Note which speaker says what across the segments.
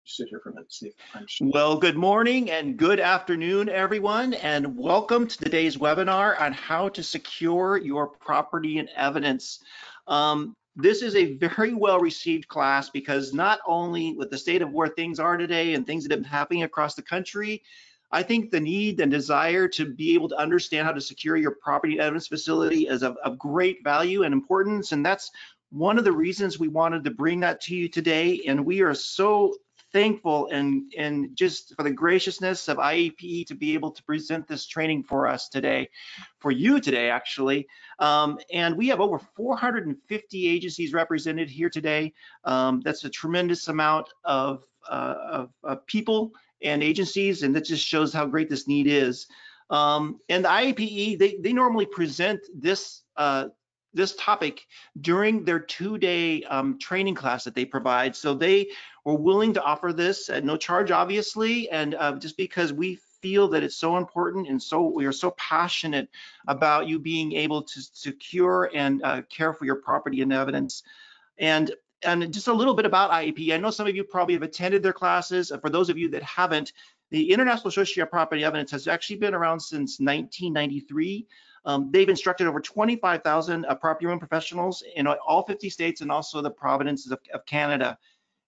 Speaker 1: sit here for a minute, see if I'm
Speaker 2: Well, good morning and good afternoon, everyone, and welcome to today's webinar on how to secure your property and evidence. This is a very well-received class because not only with the state of where things are today and things that have been happening across the country, I think the need and desire to be able to understand how to secure your property and evidence facility is of great value and importance, and that's one of the reasons we wanted to bring that to you today. And we are so thankful and just for the graciousness of IAPE to be able to present this training for us today, for you today actually. And we have over 450 agencies represented here today. That's a tremendous amount of people and agencies, and that just shows how great this need is. And the IAPE, they normally present this topic during their two-day training class that they provide. So they were willing to offer this at no charge, obviously, and just because we feel that it's so important, and so we are so passionate about you being able to secure and care for your property and evidence. And just a little bit about IAPE. I know some of you probably have attended their classes. For those of you that haven't, the International Association of Property Evidence has actually been around since 1993. They've instructed over 25,000 property room professionals in all 50 states and also the provinces of Canada.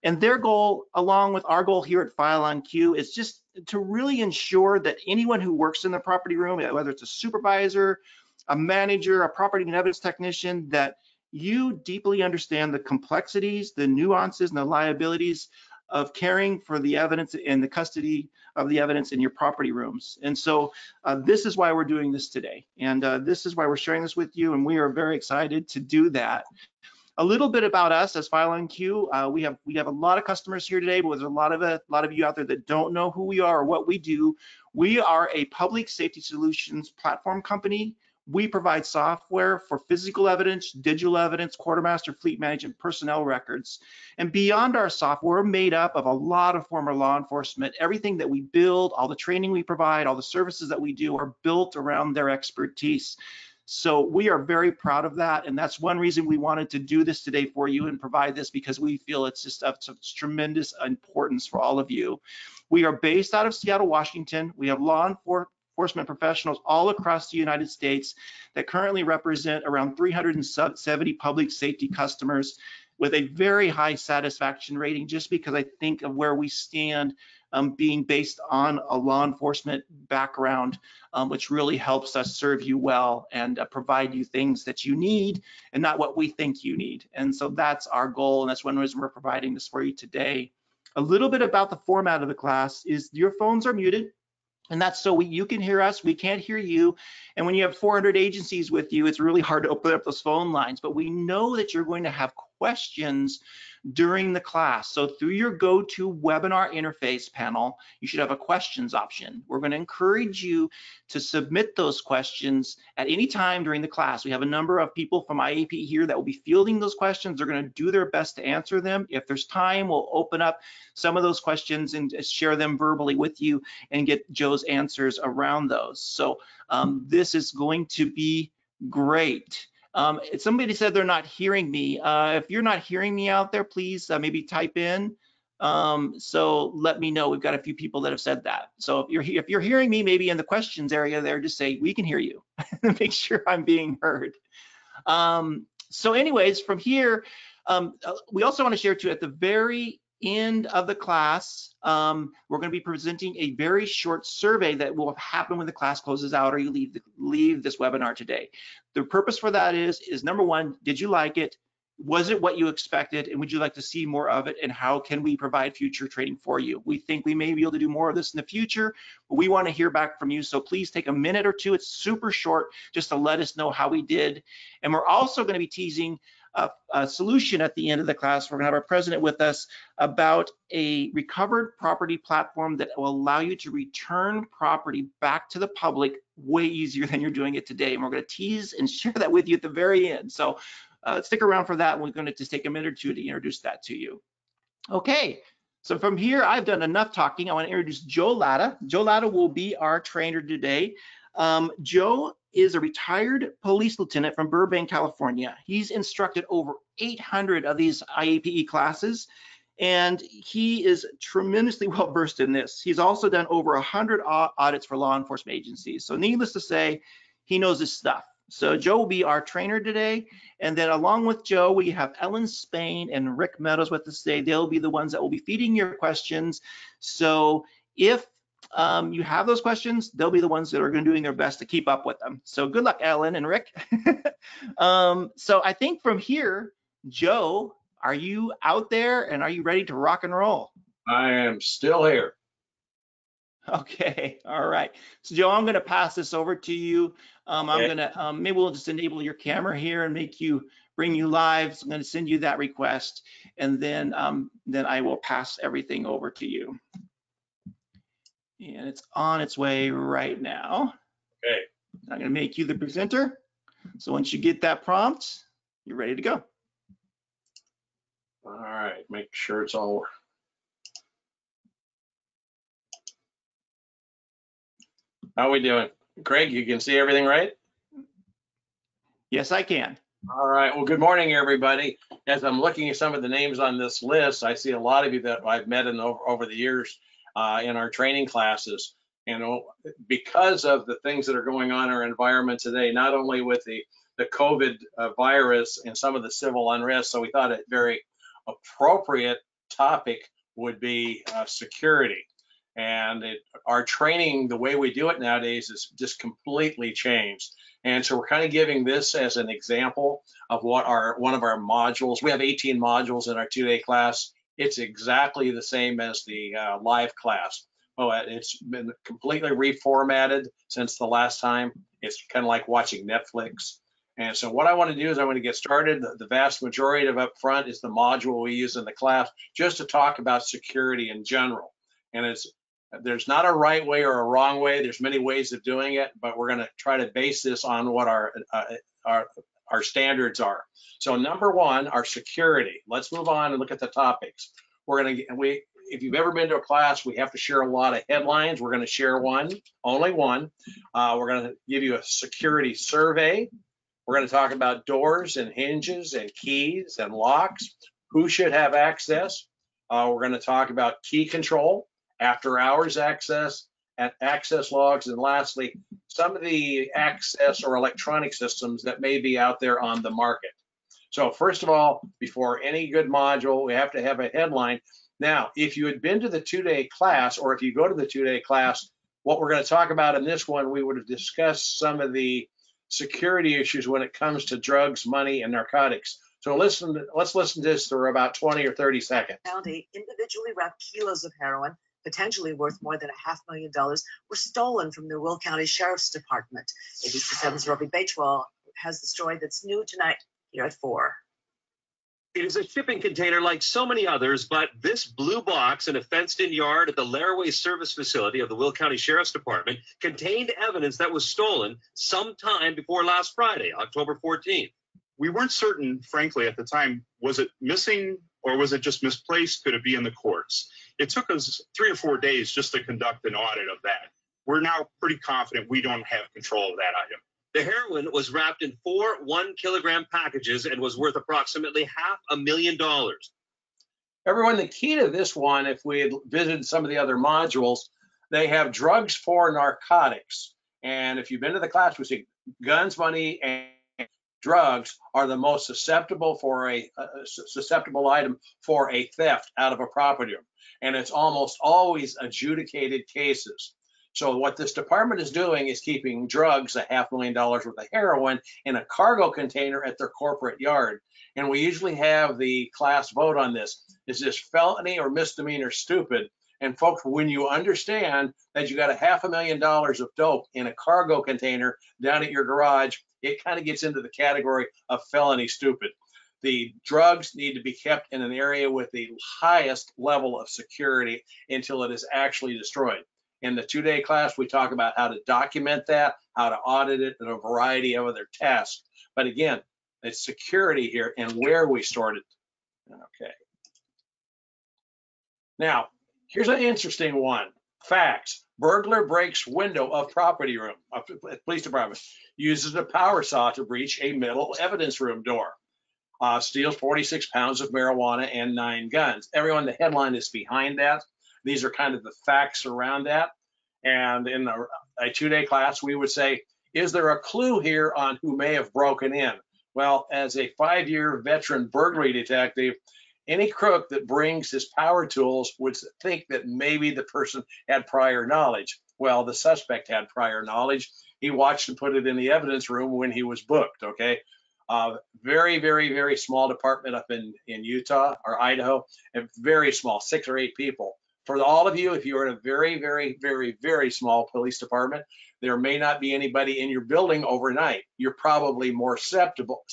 Speaker 2: And their goal, along with our goal here at FileOnCue, is just to really ensure that anyone who works in the property room, whether it's a supervisor, a manager, a property and evidence technician, that you deeply understand the complexities, the nuances, and the liabilities of caring for the evidence and the custody of the evidence in your property rooms. And so this is why we're doing this today. And this is why we're sharing this with you, and we are very excited to do that. A little bit about us as FileOnCue. We have a lot of customers here today, but there's a lot of you out there that don't know who we are or what we do. We are a public safety solutions platform company. We provide software for physical evidence, digital evidence, quartermaster, fleet management, personnel records. And beyond our software, we're made up of a lot of former law enforcement. Everything that we build, all the training we provide, all the services that we do are built around their expertise. So we are very proud of that, and that's one reason we wanted to do this today for you and provide this, because we feel it's just of tremendous importance for all of you. We are based out of Seattle, Washington. We have law enforcement professionals all across the United States that currently represent around 370 public safety customers with a very high satisfaction rating, just because I think of where we stand being based on a law enforcement background, which really helps us serve you well and provide you things that you need and not what we think you need. And so that's our goal, and that's one reason we're providing this for you today. A little bit about the format of the class is your phones are muted. And that's so you can hear us, we can't hear you. And when you have 400 agencies with you, it's really hard to open up those phone lines. But we know that you're going to have questions during the class. So through your GoToWebinar interface panel, you should have a questions option. We're going to encourage you to submit those questions at any time during the class. We have a number of people from IAPE here that will be fielding those questions. They're going to do their best to answer them. If there's time, we'll open up some of those questions and share them verbally with you and get Joe's answers around those. So this is going to be great. Somebody said they're not hearing me. If you're not hearing me out there, please maybe type in. So let me know. We've got a few people that have said that. So if you're hearing me, maybe in the questions area there, just say, we can hear you. Make sure I'm being heard. So anyways, from here, we also want to share too, at the very end of the class, we're going to be presenting a very short survey that will happen when the class closes out or you leave this webinar today. The purpose for that is number one, did you like it? Was it what you expected? And would you like to see more of it? And how can we provide future training for you? We think we may be able to do more of this in the future, but we want to hear back from you. So please take a minute or two. It's super short, just to let us know how we did. And we're also going to be teasing a solution at the end of the class. We're going to have our president with us about a recovered property platform that will allow you to return property back to the public way easier than you're doing it today. And we're going to tease and share that with you at the very end. So stick around for that. We're going to just take a minute or two to introduce that to you. Okay, so from here, I've done enough talking. I want to introduce Joe Latta. Joe Latta will be our trainer today. Joe is a retired police lieutenant from Burbank, California. He's instructed over 800 of these IAPE classes, And he is tremendously well versed in this. He's also done over 100 audits for law enforcement agencies. So needless to say, he knows his stuff. So Joe will be our trainer today. And then along with Joe, we have Ellen Spain and Rick Meadows with us today. They'll be the ones that will be feeding your questions. So if you have those questions, they'll be the ones that are going to doing their best to keep up with them. So good luck, Ellen and Rick. So I think from here, Joe, are you out there and are you ready to rock and roll?
Speaker 1: I am still here.
Speaker 2: Okay, all right. So Joe, I'm going to pass this over to you. I'm going to, maybe we'll just enable your camera here and bring you live. So I'm going to send you that request, and then I will pass everything over to you. And it's on its way right now.
Speaker 1: Okay.
Speaker 2: I'm going to make you the presenter. So once you get that prompt, you're ready to go.
Speaker 1: All right, make sure it's all. How are we doing? Craig, you can see everything right?
Speaker 2: Yes, I can.
Speaker 1: All right, well, good morning, everybody. As I'm looking at some of the names on this list, I see a lot of you that I've met over the years in our training classes. And because of the things that are going on in our environment today, not only with the COVID virus and some of the civil unrest, so we thought a very appropriate topic would be security. And our training, the way we do it nowadays, is just completely changed. And so we're kind of giving this as an example of what one of our modules. We have 18 modules in our 2-day class. It's exactly the same as the live class. It's been completely reformatted since the last time. It's kind of like watching Netflix. And so what I want to do is I want to get started. The vast majority of up front is the module we use in the class just to talk about security in general. And there's not a right way or a wrong way. There's many ways of doing it, but we're going to try to base this on what our standards are. So number one, our security. Let's move on and look at the topics. If you've ever been to a class, we have to share a lot of headlines. We're going to share one, only one. We're going to give you a security survey. We're going to talk about doors and hinges and keys and locks, who should have access. We're going to talk about key control, after hours access, and access logs, and lastly, some of the access or electronic systems that may be out there on the market. So first of all, before any good module, we have to have a headline. Now, if you had been to the 2-day class, or if you go to the 2-day class, what we're going to talk about in this one, we would have discussed some of the security issues when it comes to drugs, money, and narcotics. So let's listen to this for about 20 or 30 seconds.
Speaker 3: County, individually wrapped kilos of heroin, potentially worth more than $500,000, were stolen from the Will County Sheriff's Department. ABC7's Robbie Batewell has the story that's new tonight here at 4.
Speaker 4: It is a shipping container like so many others, but this blue box in a fenced-in yard at the Laraway Service Facility of the Will County Sheriff's Department contained evidence that was stolen sometime before last Friday, October 14th.
Speaker 5: We weren't certain, frankly, at the time, was it missing or was it just misplaced? Could it be in the courts? It took us 3 or 4 days just to conduct an audit of that. We're now pretty confident we don't have control of that item.
Speaker 4: The heroin was wrapped in 4 1-kilogram packages and was worth approximately $500,000.
Speaker 1: Everyone, the key to this one, if we had visited some of the other modules, they have drugs for narcotics. And if you've been to the class, we see guns, money, and drugs are the most susceptible item for a theft out of a property room. And it's almost always adjudicated cases. So what this department is doing is keeping drugs, $500,000 worth of heroin, in a cargo container at their corporate yard. And we usually have the class vote on this. Is this felony or misdemeanor stupid? And folks, when you understand that you got $500,000 of dope in a cargo container down at your garage, it kind of gets into the category of felony stupid. The drugs need to be kept in an area with the highest level of security until it is actually destroyed. In the 2-day class, we talk about how to document that, how to audit it, and a variety of other tasks. But again, it's security here and where we stored it. Okay. Now, here's an interesting one. Facts. Burglar breaks window of property room, police department, uses a power saw to breach a metal evidence room door. steals 46 pounds of marijuana and 9 guns. Everyone, the headline is behind that. These are kind of the facts around that. And in a 2-day class, we would say, is there a clue here on who may have broken in? Well, as a 5-year veteran burglary detective, any crook that brings his power tools would think that maybe the person had prior knowledge. Well, the suspect had prior knowledge. He watched and put it in the evidence room when he was booked, okay? Very, very, very small department up in Utah or Idaho, and very small, 6 or 8 people. For all of you, if you're in a very, very, very, very small police department, there may not be anybody in your building overnight. You're probably more susceptible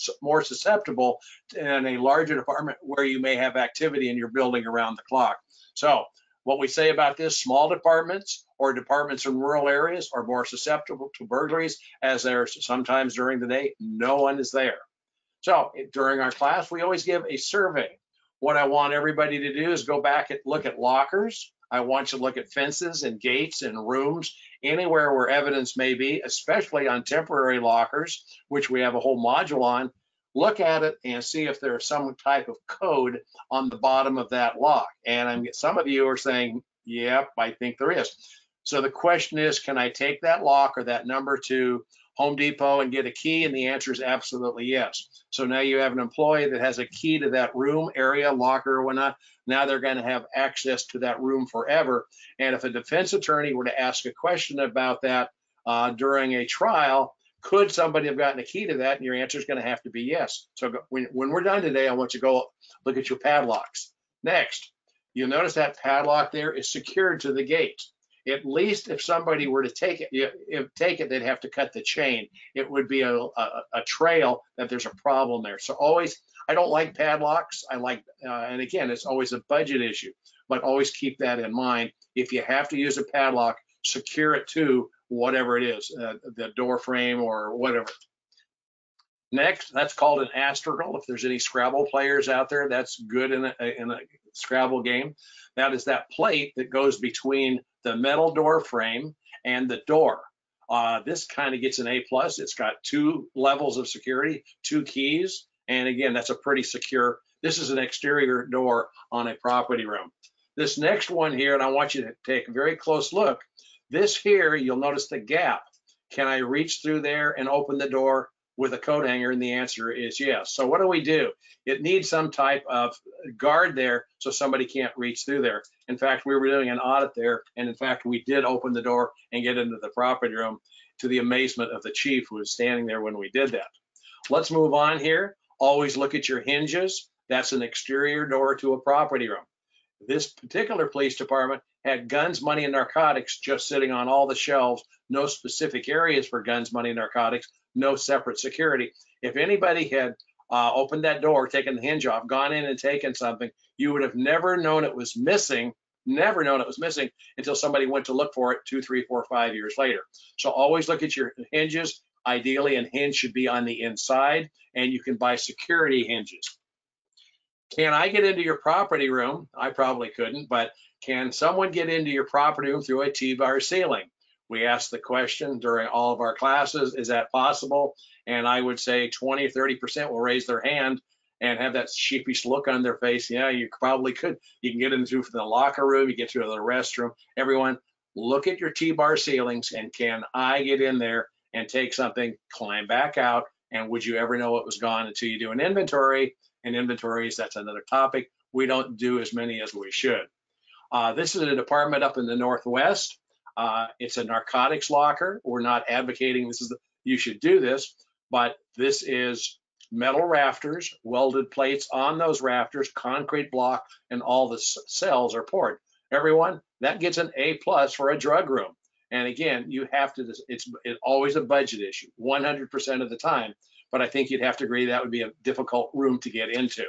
Speaker 1: in a larger department where you may have activity in your building around the clock. So what we say about this, small departments or departments in rural areas are more susceptible to burglaries, as there's sometimes during the day, no one is there. So during our class, we always give a survey. What I want everybody to do is go back and look at lockers. I want you to look at fences and gates and rooms, anywhere where evidence may be, especially on temporary lockers, which we have a whole module on. Look at it and see if there's some type of code on the bottom of that lock. And some of you are saying, yep, I think there is. So the question is, can I take that lock or that number to Home Depot and get a key? And the answer is absolutely yes. So now you have an employee that has a key to that room, area, locker, or whatnot. Now they're going to have access to that room forever. And if a defense attorney were to ask a question about that during a trial, could somebody have gotten a key to that? And your answer is going to have to be yes. So when we're done today, I want you to go look at your padlocks. Next, you'll notice that padlock there is secured to the gate. At least if somebody were to take it, they'd have to cut the chain. It would be a trail that there's a problem there. So always, I don't like padlocks. I like, and again, it's always a budget issue, but always keep that in mind. If you have to use a padlock, secure it to whatever it is, the door frame or whatever. Next, that's called an astragal. If there's any Scrabble players out there, that's good in a Scrabble game. That is that plate that goes between the metal door frame and the door. This kind of gets an A+. It's got 2 levels of security, 2 keys. And again, that's a pretty secure. This is an exterior door on a property room. This next one here, and I want you to take a very close look. This here, you'll notice the gap. Can I reach through there and open the door with a coat hanger? And the answer is yes. So what do? It needs some type of guard there so somebody can't reach through there. In fact, we were doing an audit there, and in fact, we did open the door and get into the property room, to the amazement of the chief who was standing there when we did that. Let's move on here. Always look at your hinges. That's an exterior door to a property room. This particular police department had guns, money, and narcotics just sitting on all the shelves, no specific areas for guns, money, and narcotics, no separate security. If anybody had opened that door, taken the hinge off, gone in and taken something, you would have never known it was missing, until somebody went to look for it 2, 3, 4, 5 years later. So always look at your hinges. Ideally, a hinge should be on the inside, and you can buy security hinges. Can I get into your property room? I probably couldn't, but can someone get into your property room through a T-bar ceiling? We asked the question during all of our classes, is that possible? And I would say 20, 30% will raise their hand and have that sheepish look on their face. Yeah, you probably could. You can get in through the locker room, you get through the restroom. Everyone, look at your T-bar ceilings, and can I get in there and take something, climb back out, and would you ever know it was gone until you do an inventory? And inventories, that's another topic. We don't do as many as we should. This is a department up in the Northwest. It's a narcotics locker. We're not advocating you should do this, but this is metal rafters, welded plates on those rafters, concrete block, and all the cells are poured. Everyone, that gets an A+ for a drug room. And again, you have to, it's always a budget issue, 100% of the time. But I think you'd have to agree that would be a difficult room to get into.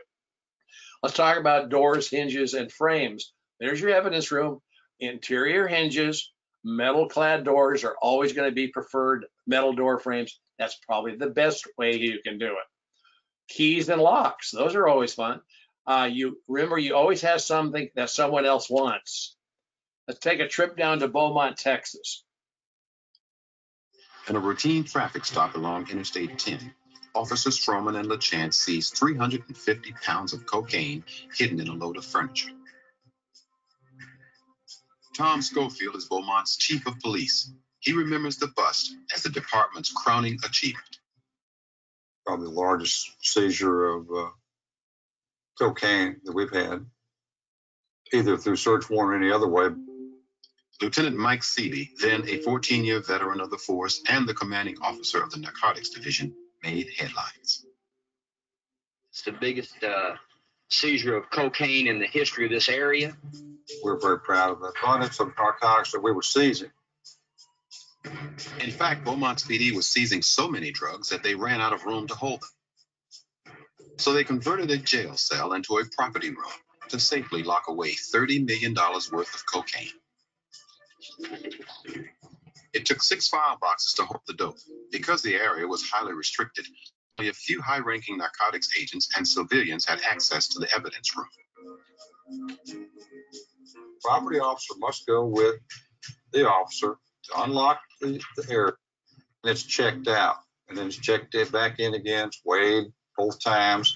Speaker 1: Let's talk about doors, hinges, and frames. There's your evidence room. Interior hinges, metal-clad doors are always going to be preferred. Metal door frames, that's probably the best way you can do it. Keys and locks, those are always fun. Remember, you always have something that someone else wants. Let's take a trip down to Beaumont, Texas.
Speaker 6: In a routine traffic stop along Interstate 10, Officers Froman and LaChance seized 350 pounds of cocaine hidden in a load of furniture. Tom Schofield is Beaumont's chief of police. He remembers the bust as the department's crowning achievement.
Speaker 7: Probably the largest seizure of cocaine that we've had, either through search warrant or any other way.
Speaker 6: Lieutenant Mike Seeley, then a 14-year veteran of the force and the commanding officer of the Narcotics Division, made headlines.
Speaker 8: It's the biggest seizure of cocaine in the history of this area.
Speaker 7: We're very proud of the abundance of narcotics that we were seizing.
Speaker 6: In fact, Beaumont's PD was seizing so many drugs that they ran out of room to hold them. So they converted a jail cell into a property room to safely lock away $30 million worth of cocaine. It took 6 file boxes to hold the dope. Because the area was highly restricted, only a few high-ranking narcotics agents and civilians had access to the evidence room.
Speaker 7: Property officer must go with the officer to unlock the area, and it's checked out, and then it's checked it back in again. It's weighed both times.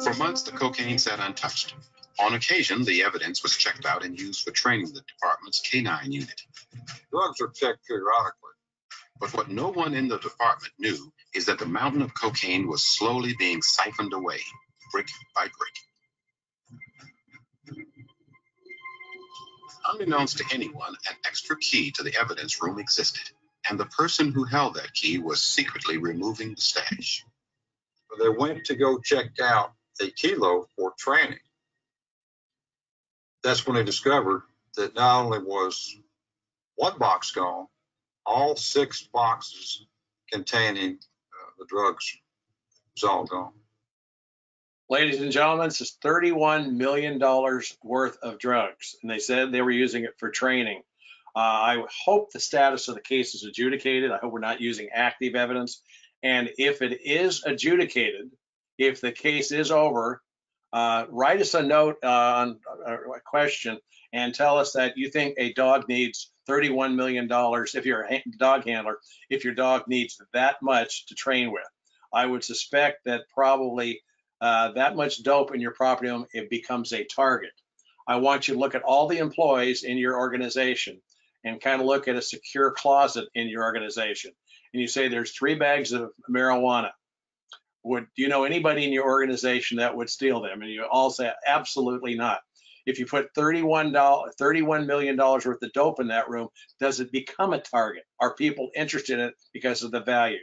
Speaker 6: For months, the cocaine sat untouched. On occasion, the evidence was checked out and used for training the department's K-9 unit.
Speaker 7: Drugs are checked periodically.
Speaker 6: But what no one in the department knew is that the mountain of cocaine was slowly being siphoned away, brick by brick. Unbeknownst to anyone, an extra key to the evidence room existed, and the person who held that key was secretly removing the stash.
Speaker 7: They went to go check out a kilo for training. That's when they discovered that not only was one box gone, all 6 boxes containing the drugs was all gone.
Speaker 1: Ladies and gentlemen, this is $31 million worth of drugs, and they said they were using it for training. I hope the status of the case is adjudicated. I hope we're not using active evidence. And if it is adjudicated, if the case is over, write us a note on a question and tell us that you think a dog needs $31 million if you're a dog handler, if your dog needs that much to train with. I would suspect that probably that much dope in your property home, it becomes a target. I want you to look at all the employees in your organization and kind of look at a secure closet in your organization. And you say there's 3 bags of marijuana. Do you know anybody in your organization that would steal them? And you all say, absolutely not. If you put $31 million worth of dope in that room, does it become a target? Are people interested in it because of the value?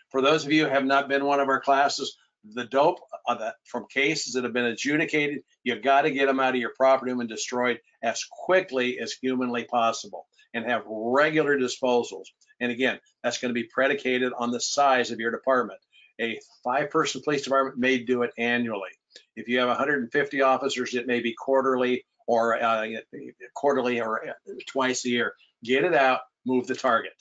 Speaker 1: For those of you who have not been one of our classes, the dope from cases that have been adjudicated, you've got to get them out of your property and destroyed as quickly as humanly possible and have regular disposals. And again, that's going to be predicated on the size of your department. A 5-person police department may do it annually. If you have 150 officers, it may be quarterly or twice a year. Get it out, move the target.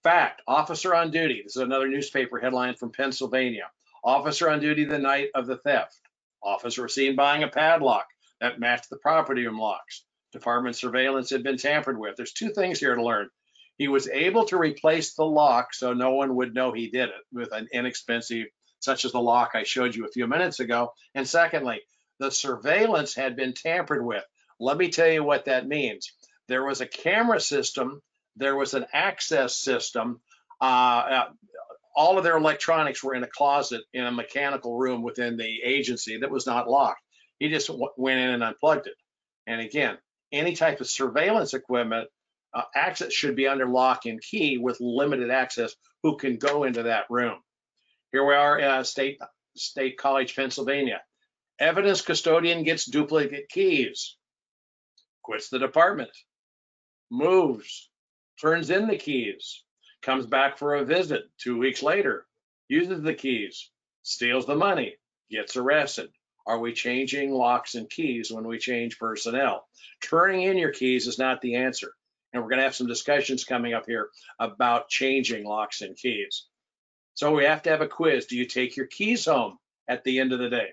Speaker 1: Fact, officer on duty. This is another newspaper headline from Pennsylvania. Officer on duty the night of the theft. Officer was seen buying a padlock that matched the property room locks. Department surveillance had been tampered with. There's 2 things here to learn. He was able to replace the lock so no one would know he did it with an inexpensive, such as the lock I showed you a few minutes ago. And secondly, the surveillance had been tampered with. Let me tell you what that means. There was a camera system, there was an access system. All of their electronics were in a closet in a mechanical room within the agency that was not locked. He just went in and unplugged it. And again, any type of surveillance equipment, access should be under lock and key with limited access who can go into that room. Here we are at State College, Pennsylvania. Evidence custodian gets duplicate keys, quits the department, moves, turns in the keys, comes back for a visit 2 weeks later, uses the keys, steals the money, gets arrested. Are we changing locks and keys when we change personnel? Turning in your keys is not the answer. And we're going to have some discussions coming up here about changing locks and keys. So we have to have a quiz. Do you take your keys home at the end of the day?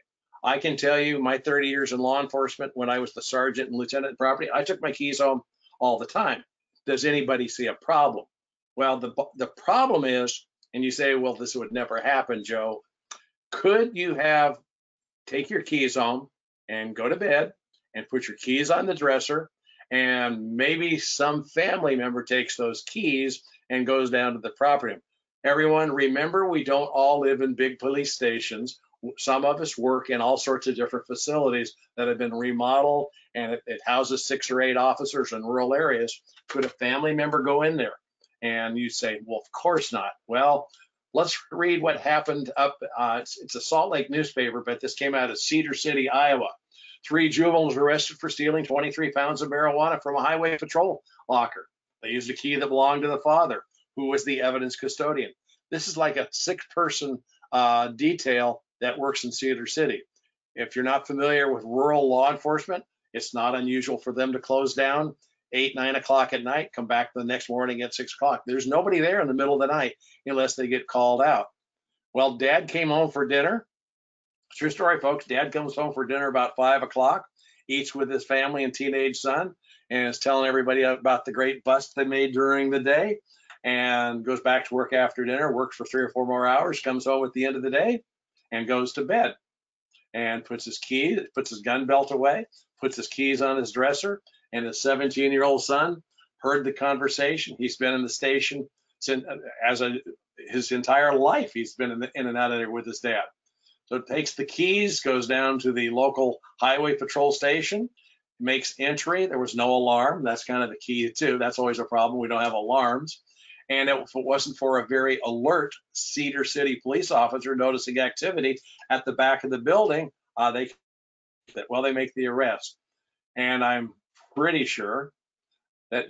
Speaker 1: I can tell you my 30 years in law enforcement, when I was the sergeant and lieutenant in property, I took my keys home all the time. Does anybody see a problem? Well, the problem is And you say, well, this would never happen, Joe. Could you take your keys home and go to bed and put your keys on the dresser, and maybe some family member takes those keys and goes down to the property? Everyone, remember, we don't all live in big police stations. Some of us work in all sorts of different facilities that have been remodeled, and it houses 6 or 8 officers in rural areas. Could a family member go in there? And you say, well, of course not. Well, let's read what happened up. It's a Salt Lake newspaper, but this came out of Cedar City, Iowa. 3 juveniles arrested for stealing 23 pounds of marijuana from a highway patrol locker. They used a key that belonged to the father, who was the evidence custodian. This is like a 6-person detail that works in Cedar City. If you're not familiar with rural law enforcement, it's not unusual for them to close down 8, 9 o'clock at night, come back the next morning at 6 o'clock. There's nobody there in the middle of the night unless they get called out. Well, Dad came home for dinner. True story, folks. Dad comes home for dinner about 5 o'clock, eats with his family and teenage son, and is telling everybody about the great bust they made during the day, and goes back to work after dinner, works for 3 or 4 more hours, comes home at the end of the day, and goes to bed, and puts his gun belt away, puts his keys on his dresser, and his 17-year-old son heard the conversation. He's been in the station since his entire life. He's been in and out of there with his dad. So takes the keys, goes down to the local highway patrol station, makes entry. There was no alarm. That's kind of the key too. That's always a problem. We don't have alarms. And if it wasn't for a very alert Cedar City police officer noticing activity at the back of the building, they make the arrest. And I'm pretty sure that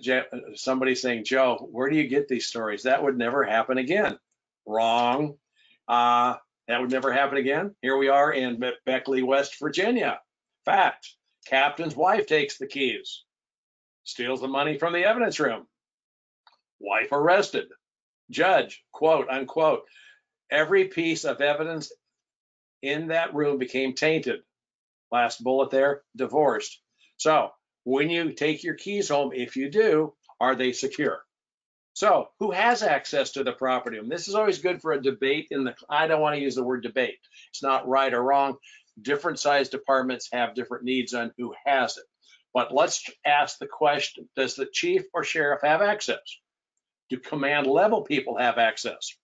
Speaker 1: somebody's saying, Joe, where do you get these stories? That would never happen again. Wrong. That would never happen again. Here we are in Beckley, West Virginia. Fact, captain's wife takes the keys, steals the money from the evidence room. Wife arrested. Judge, quote, unquote, every piece of evidence in that room became tainted. Last bullet there, divorced. So when you take your keys home, if you do, are they secure? So who has access to the property? And this is always good for a debate I don't want to use the word debate. It's not right or wrong. Different size departments have different needs on who has it. But let's ask the question, does the chief or sheriff have access? Do command level people have access?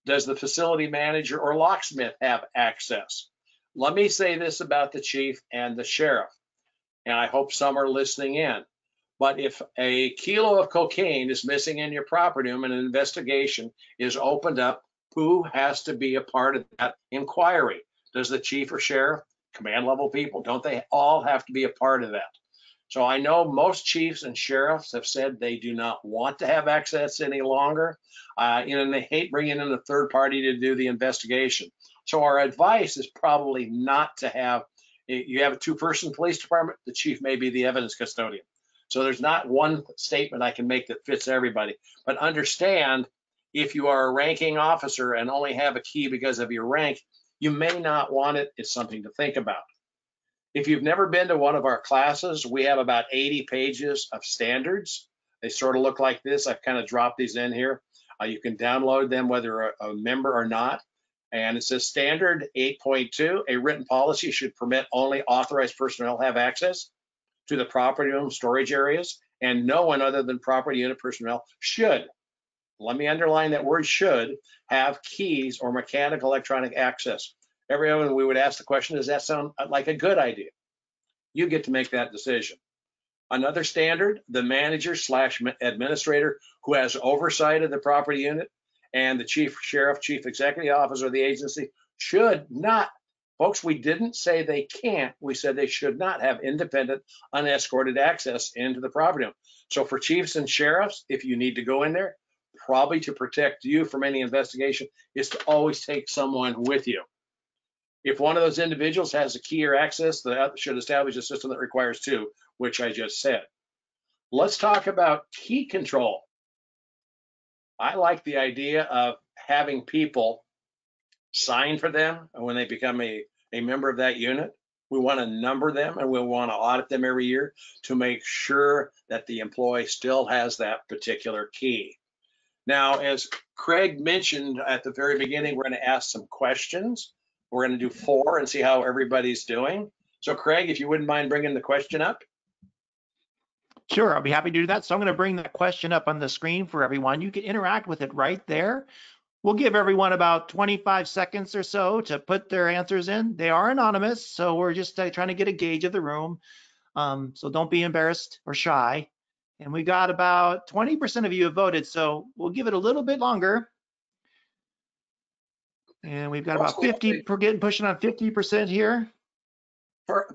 Speaker 1: Does the facility manager or locksmith have access? Let me say this about the chief and the sheriff, and I hope some are listening in. But if a kilo of cocaine is missing in your property and an investigation is opened up, who has to be a part of that inquiry? Does the chief or sheriff, command level people, don't they all have to be a part of that? So I know most chiefs and sheriffs have said they do not want to have access any longer, and they hate bringing in a third party to do the investigation. So our advice is probably not to have, you have a 2-person police department, the chief may be the evidence custodian. So there's not one statement I can make that fits everybody, but understand if you are a ranking officer and only have a key because of your rank, you may not want it. It's something to think about. If you've never been to one of our classes, we have about 80 pages of standards. They sort of look like this. I've kind of dropped these in here. You can download them whether a member or not. And it says standard 8.2, a written policy should permit only authorized personnel have access to the property room storage areas, and no one other than property unit personnel should, let me underline that word should, have keys or mechanical electronic access. Everyone, we would ask the question, does that sound like a good idea? You get to make that decision. Another standard, the manager / administrator who has oversight of the property unit and the chief sheriff, chief executive officer of the agency should not, folks, we didn't say they can't, we said they should not have independent, unescorted access into the property room. So for chiefs and sheriffs, if you need to go in there, probably to protect you from any investigation, is to always take someone with you. If one of those individuals has a key or access, that should establish a system that requires 2, which I just said. Let's talk about key control. I like the idea of having people sign for them when they become a member of that unit. We want to number them and we want to audit them every year to make sure that the employee still has that particular key. Now, as Craig mentioned at the very beginning, we're going to ask some questions. We're going to do 4 and see how everybody's doing. So Craig, if you wouldn't mind bringing the question up.
Speaker 2: Sure, I'll be happy to do that. So I'm going to bring that question up on the screen for everyone. You can interact with it right there. We'll give everyone about 25 seconds or so to put their answers in. They are anonymous, so we're just trying to get a gauge of the room. So don't be embarrassed or shy. And we got about 20% of you have voted, so we'll give it a little bit longer. And we've got about 50, we're getting pushing on 50% here.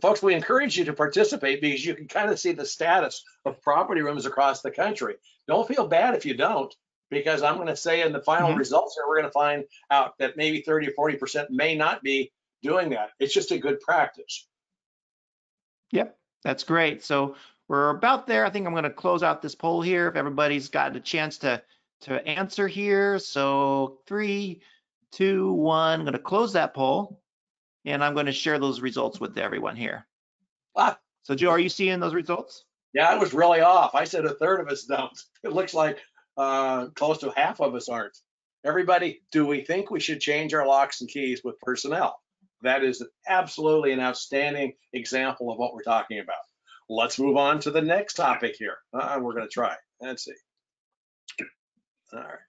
Speaker 1: Folks, we encourage you to participate because you can kind of see the status of property rooms across the country. Don't feel bad if you don't, because I'm going to say in the final results here, we're going to find out that maybe 30 or 40% may not be doing that. It's just a good practice.
Speaker 2: Yep, that's great. So we're about there. I think I'm going to close out this poll here if everybody's got a chance to answer here. So 3, 2, 1, I'm going to close that poll. And I'm going to share those results with everyone here. So Joe, are you seeing those results?
Speaker 1: Yeah, I was really off. I said a third of us don't. It looks like close to half of us aren't. Everybody, do we think we should change our locks and keys with personnel? That is absolutely an outstanding example of what we're talking about. Let's move on to the next topic here. We're going to try. Let's see. All right.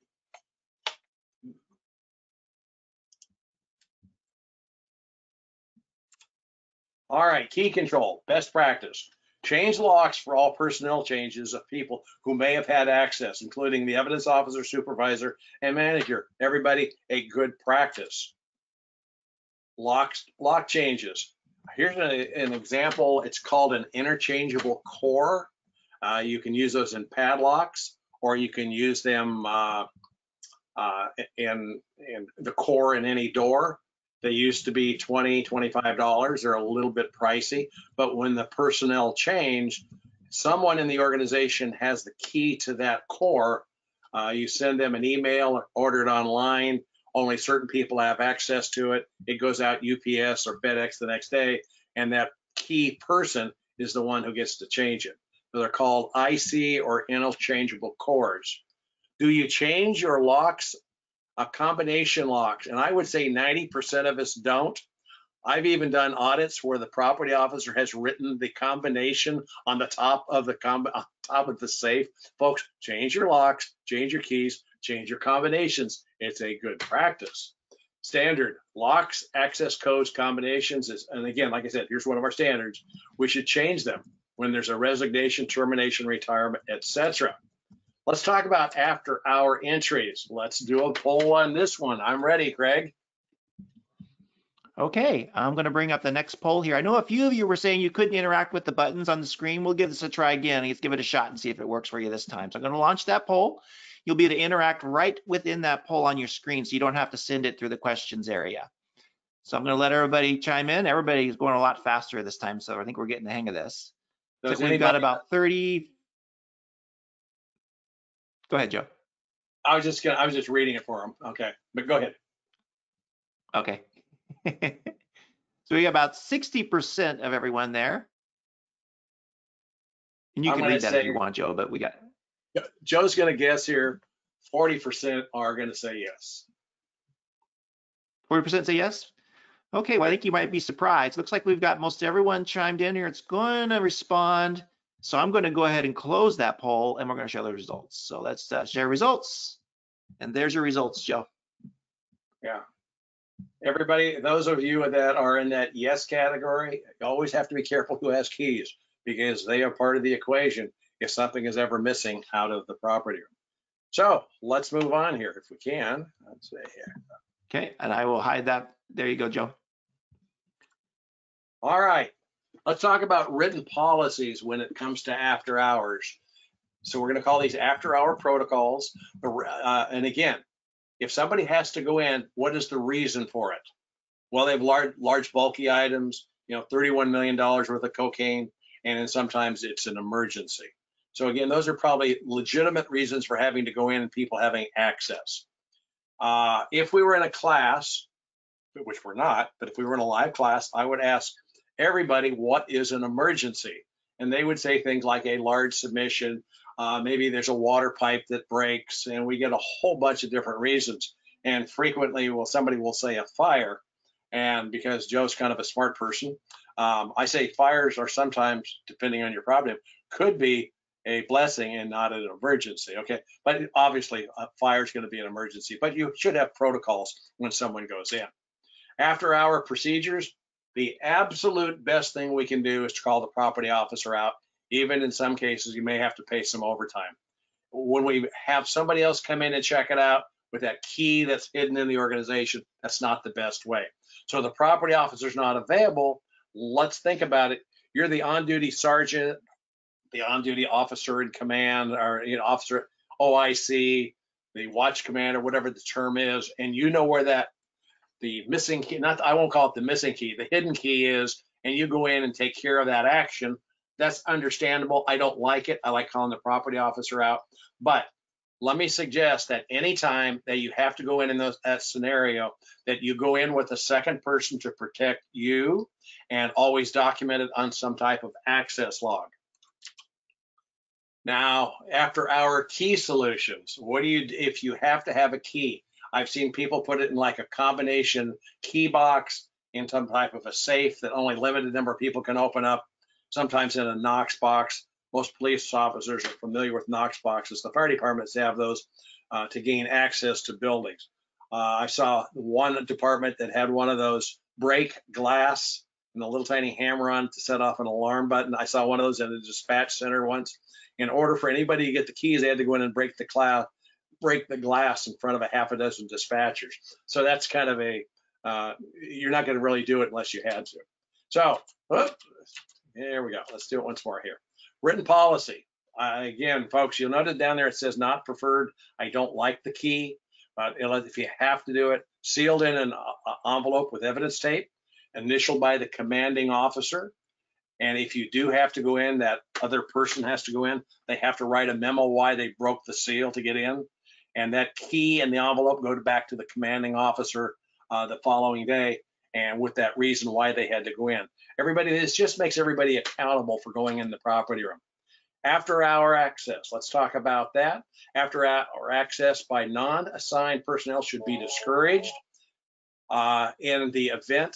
Speaker 1: All right, key control, best practice. Change locks for all personnel changes of people who may have had access, including the evidence officer, supervisor, and manager. Everybody, a good practice. Lock changes. Here's an example. It's called an interchangeable core. You can use those in padlocks, or you can use them in the core in any door. They used to be $20, $25. They're a little bit pricey, but when the personnel change, someone in the organization has the key to that core. You send them an email or order it online. Only certain people have access to it. It goes out UPS or FedEx the next day, and that key person is the one who gets to change it. So they're called IC or interchangeable cores. Do you change your locks? Combination locks, and I would say 90% of us don't. I've even done audits where the property officer has written the combination on the top of the safe. Folks, change your locks, change your keys, change your combinations. It's a good practice. Standard locks, access codes, combinations is, and again, like I said, here's one of our standards. We should change them when there's a resignation, termination, retirement, etc. Let's talk about after-hour entries. Let's do a poll on this one. I'm ready, Craig.
Speaker 2: Okay, I'm going to bring up the next poll here. I know a few of you were saying you couldn't interact with the buttons on the screen. We'll give this a try again. Let's give it a shot and see if it works for you this time. So I'm going to launch that poll. You'll be able to interact right within that poll on your screen, so you don't have to send it through the questions area. So I'm going to let everybody chime in. Everybody's going a lot faster this time, so I think we're getting the hang of this. So we've got about 30. Go ahead, Joe.
Speaker 1: I was just reading it for him. Okay, but go ahead.
Speaker 2: Okay. So we got about 60% of everyone there. And you can read that if you want, Joe, but we got.
Speaker 1: Joe's going to guess here, 40% are going to say yes.
Speaker 2: 40% say yes? Okay, well, I think you might be surprised. Looks like we've got most everyone chimed in here. It's going to respond. So I'm going to go ahead and close that poll, and we're going to show the results. So let's share results. And there's your results, Joe.
Speaker 1: Yeah. Everybody, those of you that are in that yes category, you always have to be careful who has keys, because they are part of the equation if something is ever missing out of the property room. So let's move on here if we can. Let's see here.
Speaker 2: Okay, and I will hide that. There you go, Joe.
Speaker 1: All right. Let's talk about written policies when it comes to after hours. So we're going to call these after hour protocols. And again, if somebody has to go in, what is the reason for it? Well, they have large bulky items, $31 million worth of cocaine, and then sometimes it's an emergency. So again, those are probably legitimate reasons for having to go in and people having access. If we were in a class, which we're not, but if we were in a live class, I would ask everybody, what is an emergency? And they would say things like a large submission, Maybe there's a water pipe that breaks, and we get a whole bunch of different reasons. And frequently, somebody will say a fire, and because Joe's kind of a smart person, I say fires are sometimes, depending on your problem, could be a blessing and not an emergency. Okay, but obviously, a fire is going to be an emergency. But you should have protocols when someone goes in. After hour procedures, the absolute best thing we can do is to call the property officer out. Even in some cases, you may have to pay some overtime. When we have somebody else come in and check it out with that key that's hidden in the organization, that's not the best way. So the property officer's not available. Let's think about it. You're the on-duty sergeant, the on-duty officer in command, or officer OIC, the watch commander, whatever the term is, and you know where the missing key, I won't call it the missing key, the hidden key is, and you go in and take care of that action. That's understandable. I don't like it. I like calling the property officer out. But let me suggest that anytime that you have to go in that scenario, that you go in with a second person to protect you, and always document it on some type of access log. Now, after our key solutions, what do you, if you have to have a key? I've seen people put it in like a combination key box in some type of a safe that only limited number of people can open up, sometimes in a Knox box. Most police officers are familiar with Knox boxes. The fire departments have those to gain access to buildings. I saw one department that had one of those break glass and a little tiny hammer on to set off an alarm button. I saw one of those in a dispatch center once. In order for anybody to get the keys, they had to go in and break the glass in front of a half a dozen dispatchers. So that's kind of a, you're not going to really do it unless you had to. So, there we go. Let's do it once more here. Written policy. Again, folks, you'll notice down there it says not preferred. I don't like the key, but if you have to do it, sealed in an envelope with evidence tape, initialed by the commanding officer. And if you do have to go in, that other person has to go in. They have to write a memo why they broke the seal to get in. And that key and the envelope go back to the commanding officer the following day, and with that reason why they had to go in. Everybody, this just makes everybody accountable for going in the property room. After hour access, let's talk about that. After hour access by non-assigned personnel should be discouraged. In the event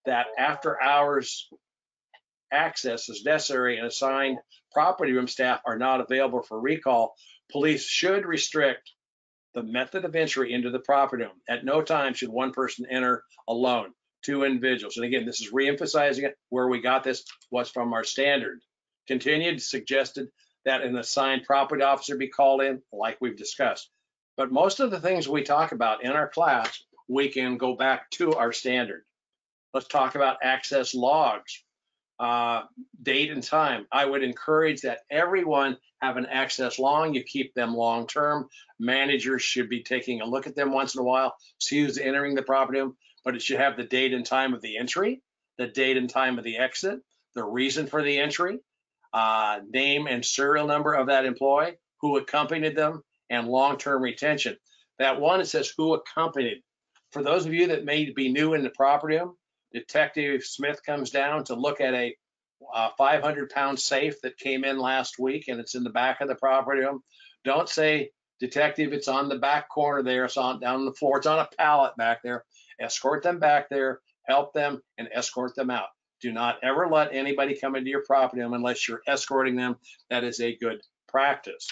Speaker 1: that after hours access is necessary and assigned property room staff are not available for recall, police should restrict the method of entry into the property room. At no time should one person enter alone, 2 individuals. And again, this is reemphasizing it. Where we got this was from our standard. Continued, suggested that an assigned property officer be called in, like we've discussed. But most of the things we talk about in our class, we can go back to our standard. Let's talk about access logs. Date and time. I would encourage that everyone have an access log. You keep them long term. Managers should be taking a look at them once in a while, see who's entering the property room, but it should have the date and time of the entry, the date and time of the exit, the reason for the entry, name and serial number of that employee, who accompanied them, and long-term retention. That one, it says who accompanied. For those of you that may be new in the property room, Detective Smith comes down to look at a 500-pound safe that came in last week, and it's in the back of the property room. Don't say, Detective, it's on the back corner there, it's on down on the floor, it's on a pallet back there. Escort them back there, help them, and escort them out. Do not ever let anybody come into your property room unless you're escorting them. That is a good practice.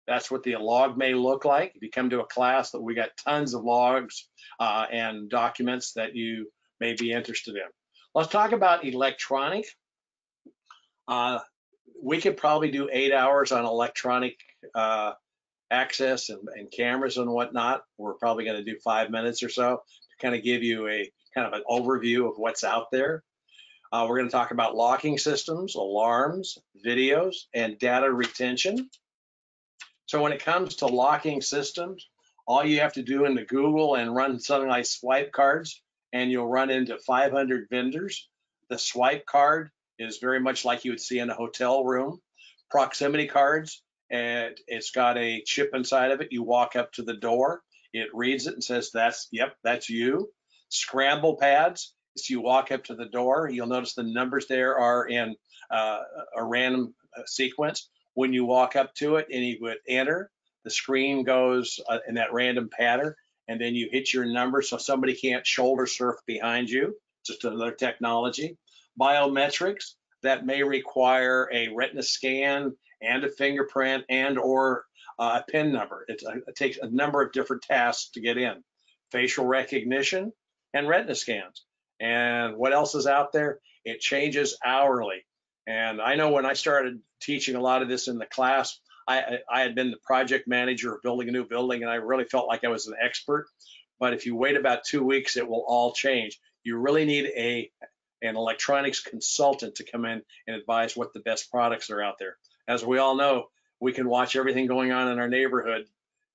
Speaker 1: That's what the log may look like. If you come to a class, that we got tons of logs and documents that you may be interested in. Let's talk about electronic. We could probably do 8 hours on electronic access and cameras and whatnot. We're probably going to do 5 minutes or so to kind of give you a kind of an overview of what's out there. We're going to talk about locking systems, alarms, videos, and data retention. So when it comes to locking systems, all you have to do in the Google and run something like swipe cards, and you'll run into 500 vendors. The swipe card is very much like you would see in a hotel room. Proximity cards, and it's got a chip inside of it. You walk up to the door, it reads it and says, that's you. Scramble pads, as you walk up to the door, you'll notice the numbers there are in a random sequence. When you walk up to it and you would enter, the screen goes in that random pattern, and then you hit your number so somebody can't shoulder surf behind you. Just another technology. Biometrics, that may require a retina scan and a fingerprint and or a PIN number. It takes a number of different tasks to get in. Facial recognition and retina scans. And what else is out there? It changes hourly. And I know when I started teaching a lot of this in the class, I had been the project manager of building a new building, and I really felt like I was an expert. But if you wait about 2 weeks, it will all change. You really need an electronics consultant to come in and advise what the best products are out there. As we all know, we can watch everything going on in our neighborhood,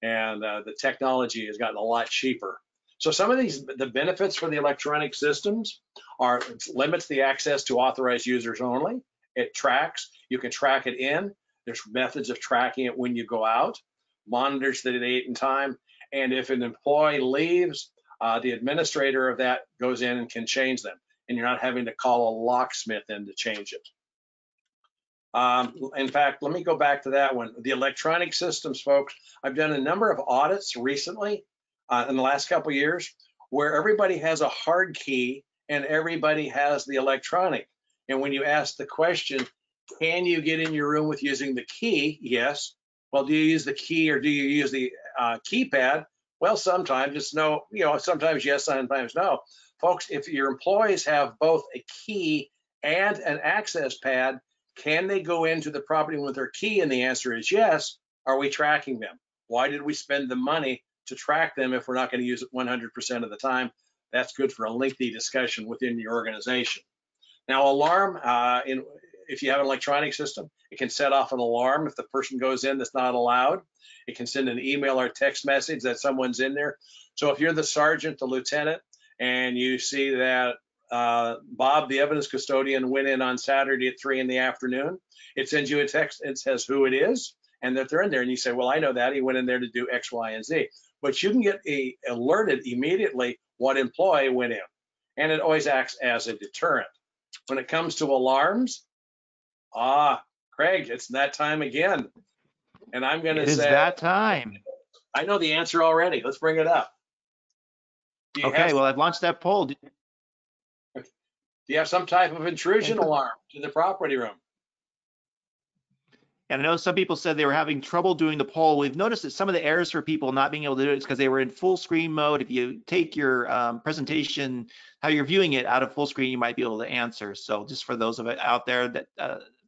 Speaker 1: and the technology has gotten a lot cheaper. So some of the benefits for the electronic systems are it limits the access to authorized users only. It tracks, you can track it in. There's methods of tracking it when you go out, monitors the date and time. And if an employee leaves, the administrator of that goes in and can change them. And you're not having to call a locksmith in to change it. In fact, let me go back to that one. The electronic systems, folks, I've done a number of audits recently in the last couple of years where everybody has a hard key and everybody has the electronic. And when you ask the question, can you get in your room with using the key? Yes. Well, do you use the key or do you use the keypad? Well, sometimes it's no, sometimes yes, sometimes no. Folks, if your employees have both a key and an access pad, can they go into the property with their key? And the answer is yes. Are we tracking them? Why did we spend the money to track them if we're not going to use it 100% of the time? That's good for a lengthy discussion within your organization. Now, alarm, if you have an electronic system, it can set off an alarm if the person goes in that's not allowed. It can send an email or text message that someone's in there. So if you're the sergeant, the lieutenant, and you see that Bob, the evidence custodian, went in on Saturday at 3 in the afternoon, it sends you a text and says who it is and that they're in there. And you say, well, I know that. He went in there to do X, Y, and Z. But you can get alerted immediately what employee went in. And it always acts as a deterrent. When it comes to alarms, Craig, it's that time again. And I'm going to say,
Speaker 2: it is that time.
Speaker 1: I know the answer already. Let's bring it up.
Speaker 2: Okay, well, I've launched that poll.
Speaker 1: Do you have some type of intrusion alarm to the property room?
Speaker 2: And I know some people said they were having trouble doing the poll. We've noticed that some of the errors for people not being able to do it is because they were in full screen mode. If you take your presentation, how you're viewing it out of full screen, you might be able to answer. So just for those of it out there that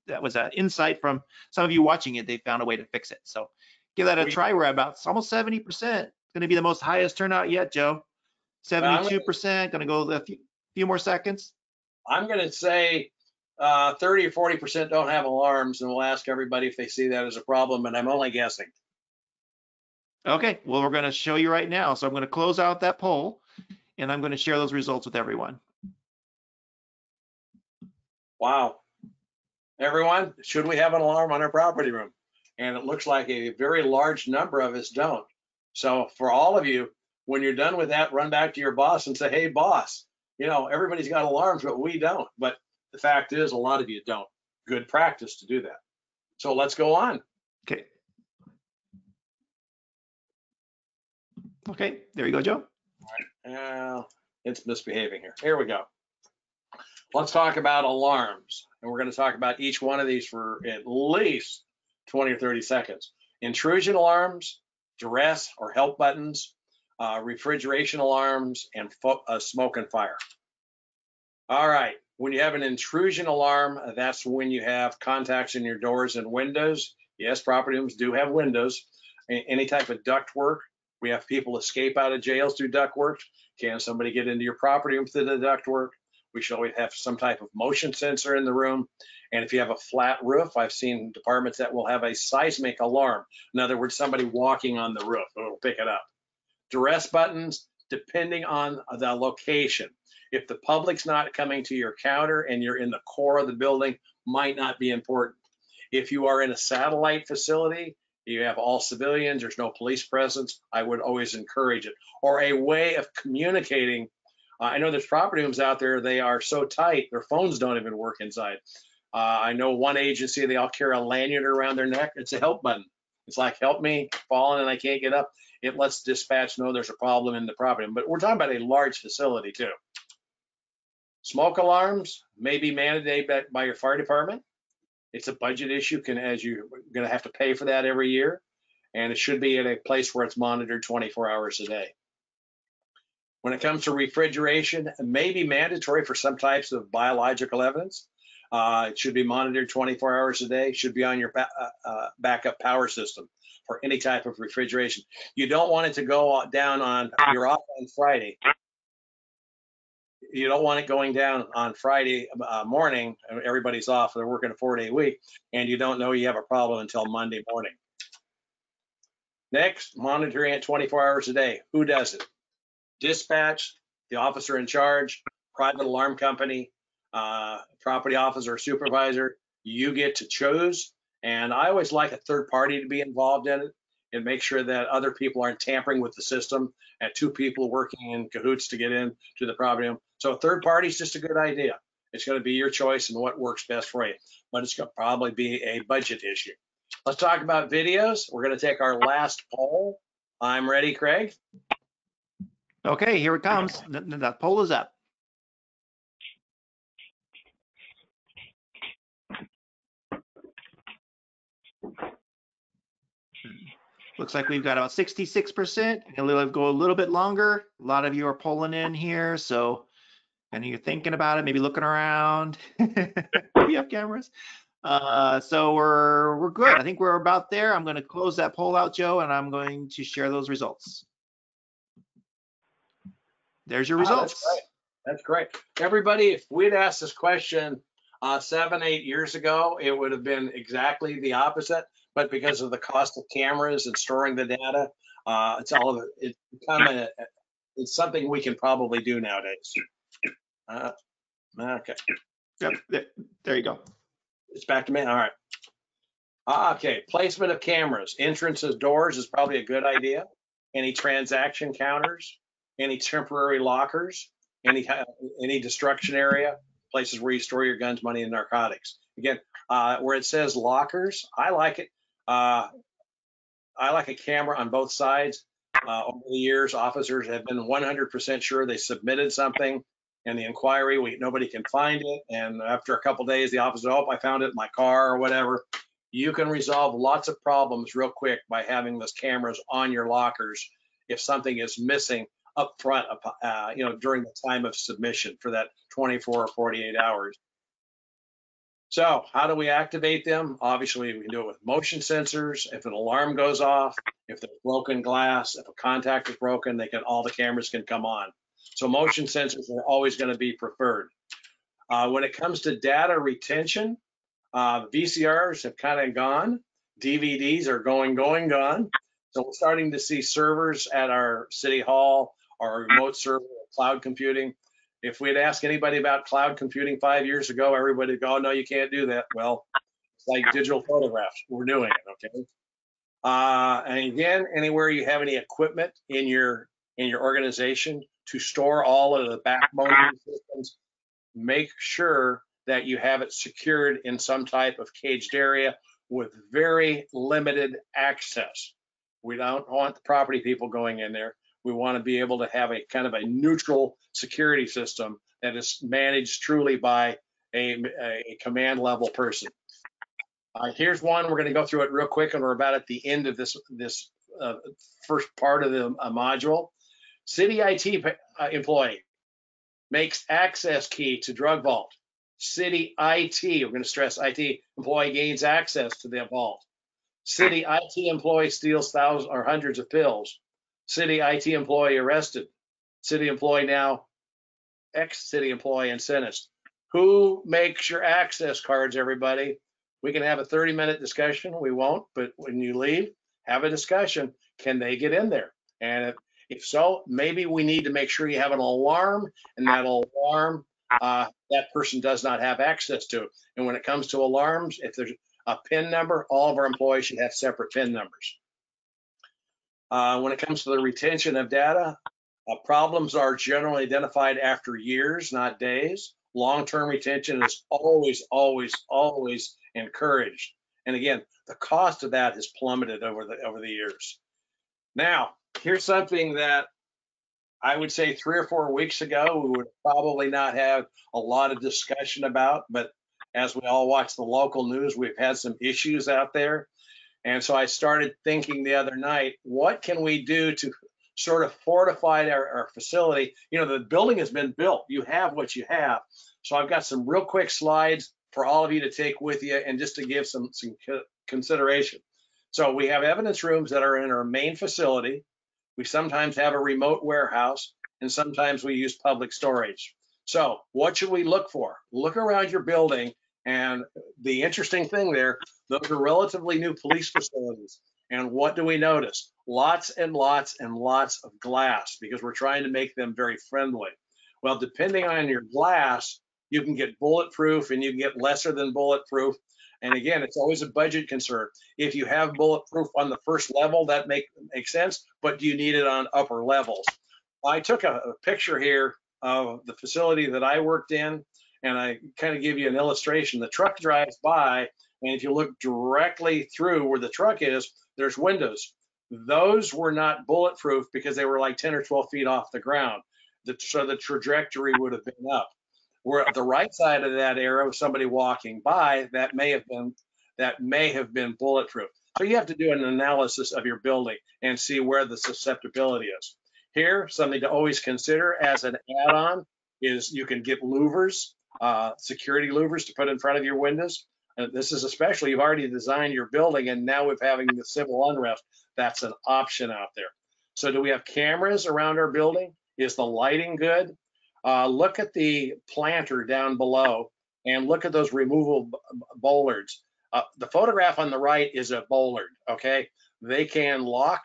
Speaker 2: that was an insight from some of you watching it, they found a way to fix it. So give that a try. We're at about almost 70%. It's going to be the most highest turnout yet, Joe. 72%. Going to go a few more seconds.
Speaker 1: I'm going to say 30 or 40% don't have alarms, and we'll ask everybody if they see that as a problem, and I'm only guessing.
Speaker 2: Okay, well, we're going to show you right now. So I'm going to close out that poll, and I'm going to share those results with everyone.
Speaker 1: Wow. Everyone, should we have an alarm on our property room? And it looks like a very large number of us don't. So for all of you, when you're done with that, run back to your boss and say, hey, boss, everybody's got alarms, but we don't. But the fact is, a lot of you don't. Good practice to do that. So let's go on.
Speaker 2: Okay. Okay, there you go, Joe.
Speaker 1: All right. It's misbehaving here. Here we go. Let's talk about alarms. And we're going to talk about each one of these for at least 20 or 30 seconds. Intrusion alarms, duress or help buttons, refrigeration alarms, and smoke and fire. All right. When you have an intrusion alarm, that's when you have contacts in your doors and windows. Yes, property homes do have windows. Any type of duct work. We have people escape out of jails through duct work. Can somebody get into your property room through the duct work? We should always have some type of motion sensor in the room. And if you have a flat roof, I've seen departments that will have a seismic alarm. In other words, somebody walking on the roof, it'll pick it up. Duress buttons, depending on the location. If the public's not coming to your counter and you're in the core of the building, might not be important. If you are in a satellite facility, you have all civilians, there's no police presence, I would always encourage it. Or a way of communicating. I know there's property homes out there, they are so tight, their phones don't even work inside. I know one agency, they all carry a lanyard around their neck. It's a help button. It's like, help me, falling and I can't get up. It lets dispatch know there's a problem in the property. But we're talking about a large facility too. Smoke alarms may be mandated by your fire department. It's a budget issue, as you're going to have to pay for that every year. And it should be at a place where it's monitored 24 hours a day. When it comes to refrigeration, it may be mandatory for some types of biological evidence. It should be monitored 24 hours a day. It should be on your backup power system for any type of refrigeration. You don't want it to go down on, you're off on Friday. You don't want it going down on Friday morning. Everybody's off. They're working a 4-day week, and you don't know you have a problem until Monday morning. Next, monitoring it 24 hours a day. Who does it? Dispatch, the officer in charge, private alarm company, property officer or supervisor. You get to choose. And I always like a third party to be involved in it and make sure that other people aren't tampering with the system and 2 people working in cahoots to get in to the property. So a third party is just a good idea. It's going to be your choice and what works best for you, but it's going to probably be a budget issue. Let's talk about videos. We're going to take our last poll. I'm ready, Craig.
Speaker 2: Okay, here it comes. That poll is up. Looks like we've got about 66%. It'll go a little bit longer. A lot of you are polling in here, so and you're thinking about it, maybe looking around. We have cameras. So we're good. I think we're about there. I'm going to close that poll out, Joe, and I'm going to share those results. There's your results.
Speaker 1: That's great. Everybody, if we'd asked this question 7-8 years ago, it would have been exactly the opposite. But because of the cost of cameras and storing the data, it's something we can probably do nowadays. Okay.
Speaker 2: Yep. There you go.
Speaker 1: It's back to me. All right. Okay. Placement of cameras, entrances, doors is probably a good idea. Any transaction counters, any temporary lockers, any destruction area, places where you store your guns, money, and narcotics. Again, where it says lockers, I like it. I like a camera on both sides. Over the years, officers have been 100% sure they submitted something and the inquiry, nobody can find it. And after a couple days, the officer, oh, I found it in my car or whatever. You can resolve lots of problems real quick by having those cameras on your lockers if something is missing up front, during the time of submission for that 24 or 48 hours. So how do we activate them? Obviously, we can do it with motion sensors. If an alarm goes off, if there's broken glass, if a contact is broken, all the cameras can come on. So motion sensors are always going to be preferred. When it comes to data retention, VCRs have kind of gone. DVDs are gone. So we're starting to see servers at our city hall or remote server cloud computing. If we'd ask anybody about cloud computing 5 years ago, everybody would go, oh, no, you can't do that. Well, it's like digital photographs. We're doing it, okay? And again, anywhere you have any equipment in your organization to store all of the backbone systems, make sure that you have it secured in some type of caged area with very limited access. We don't want the property people going in there. We want to be able to have a kind of a neutral security system that is managed truly by a command level person. Here's one. We're going to go through it real quick, and we're about at the end of this first part of the module. City IT employee makes access key to drug vault. City IT, we're going to stress IT employee gains access to the vault. City IT employee steals thousands or hundreds of pills. City IT employee arrested. City employee now ex-city employee and sentenced. Who makes your access cards, everybody? We can have a 30-minute discussion. We won't, but when you leave, have a discussion. Can they get in there? And if so, maybe we need to make sure you have an alarm, and that alarm, that person does not have access to. And when it comes to alarms, if there's a PIN number, all of our employees should have separate PIN numbers. When it comes to the retention of data, problems are generally identified after years, not days. Long-term retention is always, always, always encouraged. And again, the cost of that has plummeted over the years. Now, here's something that I would say 3 or 4 weeks ago, we would probably not have a lot of discussion about, but as we all watch the local news, we've had some issues out there. And so I started thinking the other night, what can we do to sort of fortify our facility? You know, the building has been built. You have what you have. So I've got some real quick slides for all of you to take with you and just to give some consideration. So we have evidence rooms that are in our main facility. We sometimes have a remote warehouse, and sometimes we use public storage. So what should we look for? Look around your building, and the interesting thing there, those are relatively new police facilities. And what do we notice? Lots and lots and lots of glass, because we're trying to make them very friendly. Well, depending on your glass, you can get bulletproof and you can get lesser than bulletproof. And again, it's always a budget concern. If you have bulletproof on the first level, that makes sense, but do you need it on upper levels? I took a picture here of the facility that I worked in, and I kind of give you an illustration. The truck drives by, and if you look directly through where the truck is, there's windows. Those were not bulletproof because they were like 10 or 12 feet off the ground. So the trajectory would have been up. Where at the right side of that arrow, somebody walking by, that may have been bulletproof. So you have to do an analysis of your building and see where the susceptibility is. Here, something to always consider as an add-on is you can get louvers, security louvers to put in front of your windows. And this is especially, you've already designed your building and now with having the civil unrest, that's an option out there. So do we have cameras around our building? Is the lighting good? Look at the planter down below and look at those removable bollards. The photograph on the right is a bollard, okay? They can lock,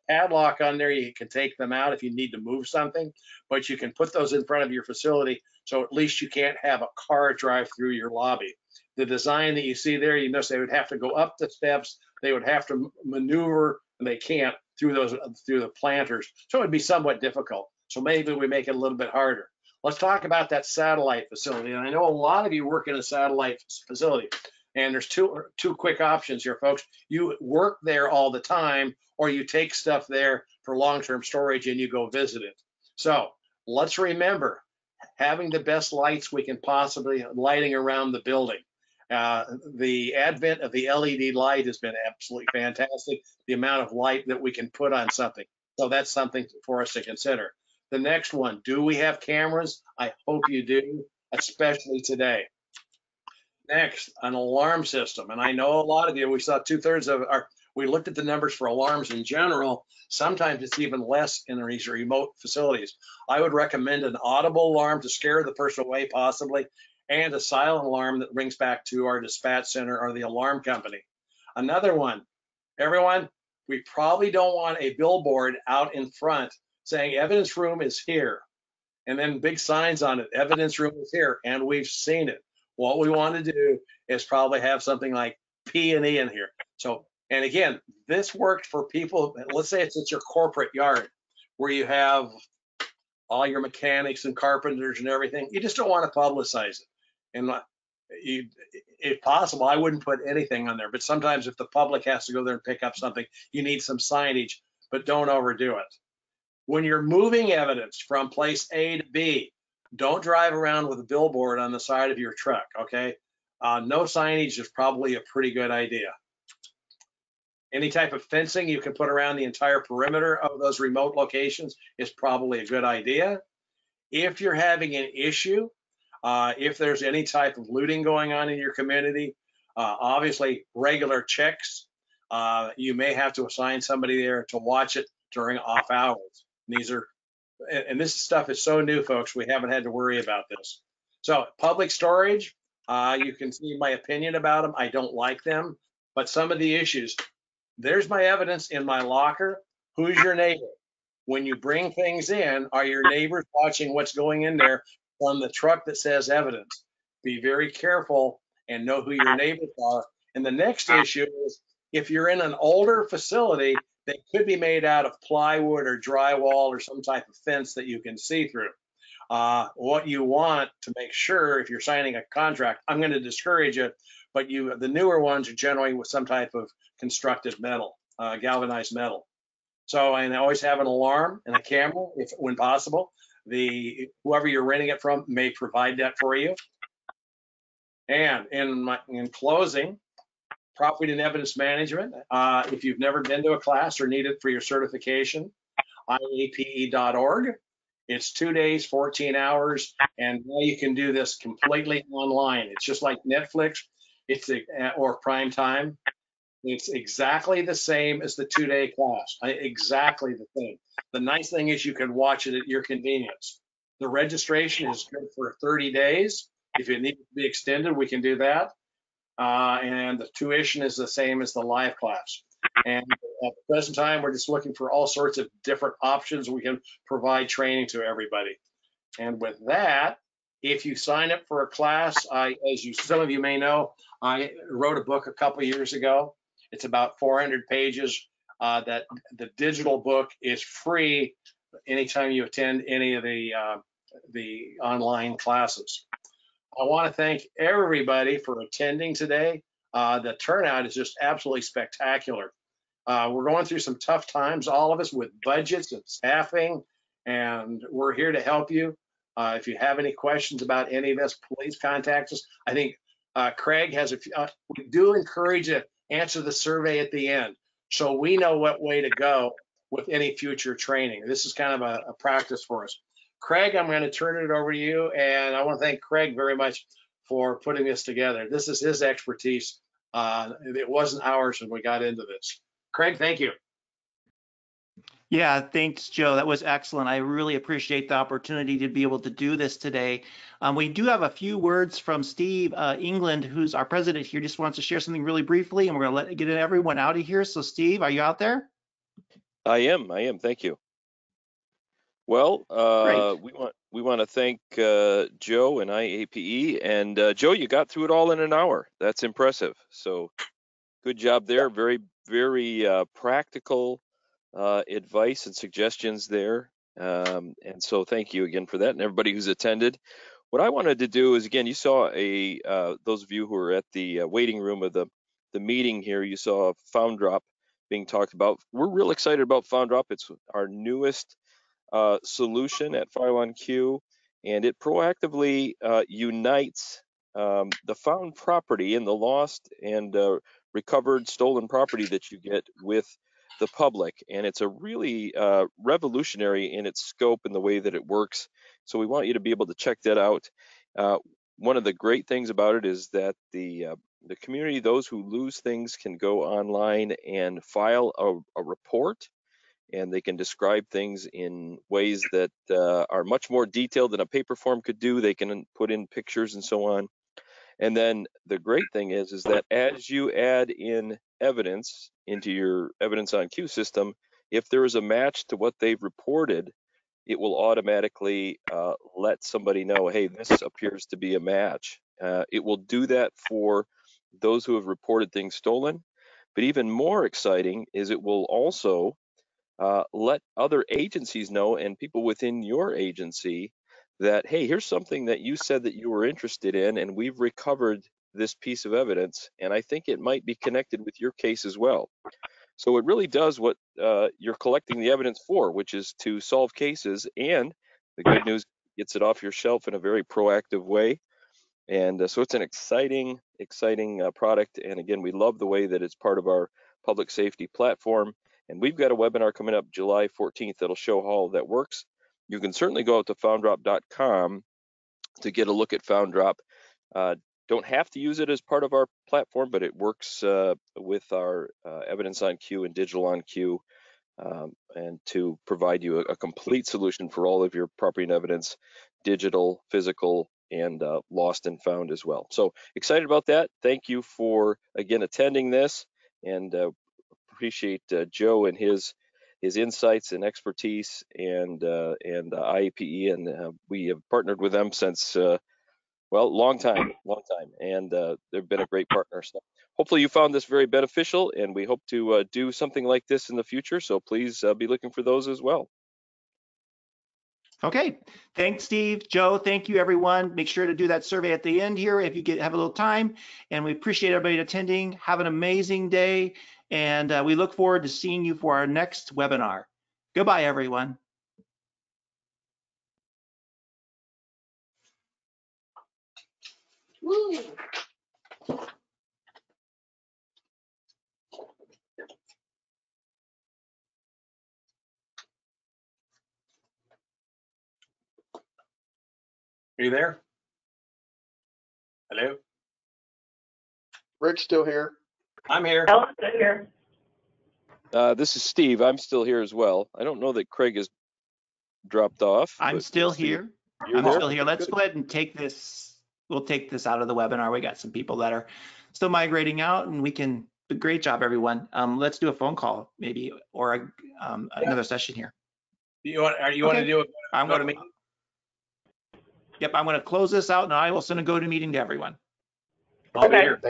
Speaker 1: padlock on there. You can take them out if you need to move something, but you can put those in front of your facility so at least you can't have a car drive through your lobby. The design that you see there, you notice they would have to go up the steps. They would have to maneuver, and they can't through the planters. So it would be somewhat difficult. So maybe we make it a little bit harder. Let's talk about that satellite facility. And I know a lot of you work in a satellite facility, and there's two quick options here, folks. You work there all the time, or you take stuff there for long-term storage and you go visit it. So let's remember having the best lights we can possibly, lighting around the building. The advent of the LED light has been absolutely fantastic. The amount of light that we can put on something. So that's something for us to consider. The next one, do we have cameras? I hope you do, especially today. Next, an alarm system. And I know a lot of you, we saw 2/3 of we looked at the numbers for alarms in general. Sometimes it's even less in these remote facilities. I would recommend an audible alarm to scare the person away possibly, and a silent alarm that rings back to our dispatch center or the alarm company. Another one, everyone, we probably don't want a billboard out in front saying evidence room is here, and then big signs on it, evidence room is here, and we've seen it. What we want to do is probably have something like P&E in here. So, and again, this worked for people, let's say it's at your corporate yard where you have all your mechanics and carpenters and everything. You just don't want to publicize it. And if possible, I wouldn't put anything on there, but sometimes if the public has to go there and pick up something, you need some signage, but don't overdo it. When you're moving evidence from place A to B, don't drive around with a billboard on the side of your truck, okay? No signage is probably a pretty good idea. Any type of fencing you can put around the entire perimeter of those remote locations is probably a good idea. If you're having an issue, if there's any type of looting going on in your community, obviously regular checks, you may have to assign somebody there to watch it during off hours. And this stuff is so new, folks, we haven't had to worry about this. So public storage, you can see my opinion about them. I don't like them, but some of the issues, there's my evidence in my locker. Who's your neighbor? When you bring things in, are your neighbors watching what's going in there from the truck that says evidence? Be very careful and know who your neighbors are. And the next issue is if you're in an older facility, they could be made out of plywood or drywall or some type of fence that you can see through. What you want to make sure if you're signing a contract, I'm going to discourage it, but the newer ones are generally with some type of constructed metal, galvanized metal. So, and I always have an alarm and a camera if when possible. Whoever you're renting it from may provide that for you. And in closing, property and evidence management, if you've never been to a class or need it for your certification, IAPE.org. It's 2 days, 14 hours, and now you can do this completely online. It's just like Netflix, or Prime Time. It's exactly the same as the 2-day class, exactly the same. The nice thing is you can watch it at your convenience. The registration is good for 30 days. If it needs to be extended, we can do that. And the tuition is the same as the live class. And at the present time, we're just looking for all sorts of different options. We can provide training to everybody. And with that, if you sign up for a class, some of you may know, I wrote a book a couple years ago. It's about 400 pages. That the digital book is free anytime you attend any of the online classes. I want to thank everybody for attending today. The turnout is just absolutely spectacular. We're going through some tough times, all of us, with budgets and staffing, and we're here to help you. If you have any questions about any of this, please contact us. I think Craig has we do encourage you to answer the survey at the end, so we know what way to go with any future training. This is kind of a practice for us. Craig, I'm going to turn it over to you, and I want to thank Craig very much for putting this together. This is his expertise. It wasn't ours when we got into this. Craig, thank you.
Speaker 2: Yeah, thanks, Joe. That was excellent. I really appreciate the opportunity to be able to do this today. We do have a few words from Steve England, who's our president here, just wants to share something really briefly, and we're going to get everyone out of here. So, Steve, are you out there?
Speaker 9: I am. Thank you. Well, we want to thank Joe and IAPE, and Joe, you got through it all in an hour. That's impressive. So, good job there. Very, very practical advice and suggestions there. And so thank you again for that, and everybody who's attended. What I wanted to do is, again, you saw those of you who were at the waiting room of the meeting here, you saw FoundDrop being talked about. We're real excited about FoundDrop. It's our newest solution at FileOnQ, and it proactively unites the found property and the lost and recovered stolen property that you get with the public, and it's a really revolutionary in its scope and the way that it works. So we want you to be able to check that out. One of the great things about it is that the community, those who lose things, can go online and file a report, and they can describe things in ways that are much more detailed than a paper form could do. They can put in pictures and so on. And then the great thing is that as you add in evidence into your EvidenceOnQ system, if there is a match to what they've reported, it will automatically let somebody know, hey, this appears to be a match. It will do that for those who have reported things stolen. But even more exciting is it will also let other agencies know and people within your agency that, hey, here's something that you said that you were interested in, and we've recovered this piece of evidence, and I think it might be connected with your case as well. So it really does what you're collecting the evidence for, which is to solve cases, and the good news, gets it off your shelf in a very proactive way. And so it's an exciting product, and again, we love the way that it's part of our public safety platform. And we've got a webinar coming up July 14th that'll show how all that works. You can certainly go out to founddrop.com to get a look at FoundDrop. Don't have to use it as part of our platform, but it works with our EvidenceOnQ and DigitalOnQ, and to provide you a complete solution for all of your property and evidence, digital, physical, and lost and found as well. So excited about that. Thank you for, again, attending this, and appreciate Joe and his insights and expertise, and IAPE, and we have partnered with them since long time, and they've been a great partner. So hopefully you found this very beneficial, and we hope to do something like this in the future. So please be looking for those as well.
Speaker 2: Okay, thanks, Steve. Joe, thank you, everyone. Make sure to do that survey at the end here if you have a little time. And we appreciate everybody attending. Have an amazing day. And we look forward to seeing you for our next webinar. Goodbye, everyone.
Speaker 10: Woo.
Speaker 1: Are you there? Hello?
Speaker 11: Rick's still here.
Speaker 1: I'm here.
Speaker 10: Ellen's still here.
Speaker 9: This is Steve. I'm still here as well. I don't know that Craig has dropped off.
Speaker 2: I'm
Speaker 9: but
Speaker 2: still
Speaker 9: Steve,
Speaker 2: here.
Speaker 9: you're
Speaker 2: I'm
Speaker 9: there?
Speaker 2: still here.
Speaker 9: Okay,
Speaker 2: Let's
Speaker 9: good.
Speaker 2: go ahead and take this. We'll take this out of the webinar. We got some people that are still migrating out, and we can. Great job, everyone. Let's do a phone call, maybe, or another session here.
Speaker 1: You want to do a go to meeting?
Speaker 2: Yep, I'm going to close this out, and I will send a go to meeting to everyone.
Speaker 1: I'll be
Speaker 10: Okay.
Speaker 1: here.